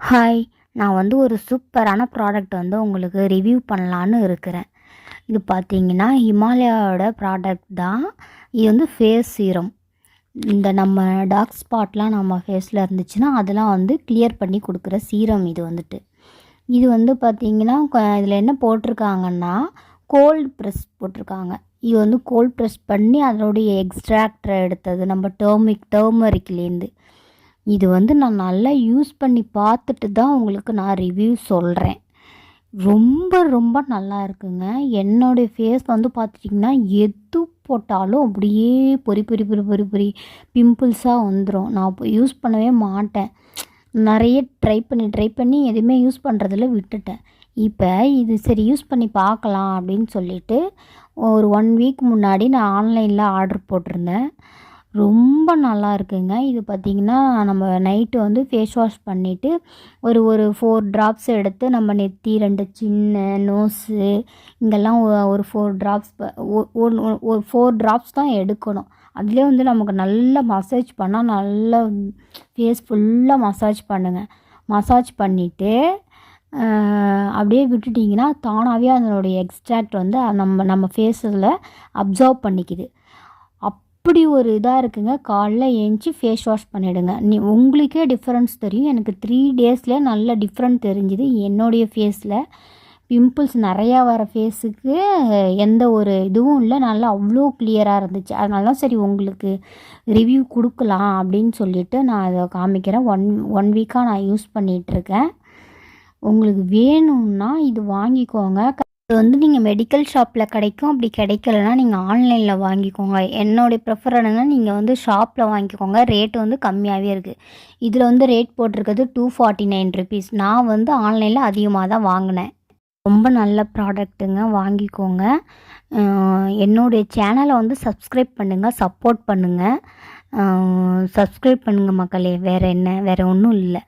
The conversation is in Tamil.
ஹாய்! நான் ஒரு சூப்பரான ப்ராடக்ட் உங்களுக்கு ரிவ்யூ பண்ணலான்னு இருக்கிறேன். இது பார்த்தீங்கன்னா, ஹிமாலயாவோட ப்ராடக்ட் தான். இது ஃபேஸ் சீரம். இந்த நம்ம டார்க் ஸ்பாட்லாம் நம்ம ஃபேஸில் இருந்துச்சுன்னா, அதெல்லாம் கிளியர் பண்ணி கொடுக்குற சீரம் இது வந்துட்டு. இது பார்த்தீங்கன்னா, இதில் என்ன போட்டிருக்காங்கன்னா, கோல்ட் ப்ரெஸ் போட்டிருக்காங்க. இது கோல்ட் ப்ரெஸ் பண்ணி அதனுடைய எக்ஸ்ட்ராக்டரை எடுத்தது நம்ம டர்மரிக்லேருந்து. இது நான் நல்லா யூஸ் பண்ணி பார்த்துட்டு தான் உங்களுக்கு நான் ரிவ்யூ சொல்கிறேன். ரொம்ப ரொம்ப நல்லா இருக்குங்க. என்னுடைய ஃபேஸ் பார்த்துட்டிங்கன்னா, எது போட்டாலும் அப்படியே பொறி பொறி பொறி பொறி பொறி பிம்பிள்ஸாக வந்துடும். நான் இப்போ யூஸ் பண்ணவே மாட்டேன். நிறைய ட்ரை பண்ணி எதுவுமே யூஸ் பண்ணுறதில்ல, விட்டுட்டேன். இப்போ இது சரி யூஸ் பண்ணி பார்க்கலாம் அப்படின்னு சொல்லிட்டு ஒரு 1 வீக் முன்னாடி நான் ஆன்லைனில் ஆர்டர் போட்டிருந்தேன். ரொம்ப நல்லா இருக்குங்க. இது பார்த்திங்கன்னா, நம்ம நைட்டு ஃபேஸ் வாஷ் பண்ணிவிட்டு ஒரு 4 ட்ராப்ஸ் எடுத்து நம்ம நெத்தி, 2 சின்ன, நோஸு இங்கெல்லாம் ஒரு 4 ட்ராப்ஸ் ஒரு 4 ட்ராப்ஸ் தான் எடுக்கணும். அதிலே நமக்கு நல்லா மசாஜ் பண்ணால் நல்லா ஃபேஸ் ஃபுல்லாக மசாஜ் பண்ணுங்கள். மசாஜ் பண்ணிவிட்டு அப்படியே விட்டுட்டிங்கன்னா தானாகவே அதனுடைய எக்ஸ்ட்ராக்ட் நம்ம ஃபேஸில் அப்சர்வ் பண்ணிக்குது. அப்படி ஒரு இதாக இருக்குங்க. காலைல ஏஞ்சி ஃபேஸ் வாஷ் பண்ணிவிடுங்க. உங்களுக்கே டிஃப்ரென்ஸ் தெரியும். எனக்கு 3 டேஸில் நல்ல டிஃப்ரெண்ட் தெரிஞ்சுது. என்னுடைய ஃபேஸில் பிம்பிள்ஸ் நிறையா வர ஃபேஸுக்கு எந்த ஒரு இதுவும் இல்லை. நல்லா அவ்வளோ கிளியராக இருந்துச்சு. அதனால தான் சரி உங்களுக்கு ரிவ்யூ கொடுக்கலாம் அப்படின்னு சொல்லிவிட்டு நான் அதை காமிக்கிறேன். ஒன் வீக்காக நான் யூஸ் பண்ணிகிட்ருக்கேன். உங்களுக்கு வேணும்னா இது வாங்கிக்கோங்க. இது நீங்கள் மெடிக்கல் ஷாப்பில் கிடைக்கும். அப்படி கிடைக்கலனா நீங்கள் ஆன்லைனில் வாங்கிக்கோங்க. என்னுடைய ப்ரிஃபரன்ஸ்னா நீங்கள் ஷாப்பில் வாங்கிக்கோங்க. ரேட்டு கம்மியாகவே இருக்குது. இதில் ரேட் போட்டிருக்கிறது 249 ருபீஸ். நான் ஆன்லைனில் அதிகமாக தான் வாங்கினேன். ரொம்ப நல்ல ப்ராடக்ட்டுங்க, வாங்கிக்கோங்க. என்னுடைய சேனலை சப்ஸ்கிரைப் பண்ணுங்கள், சப்போர்ட் பண்ணுங்கள். சப்ஸ்கிரைப் பண்ணுங்கள் மக்களே. வேறு ஒன்றும் இல்லை.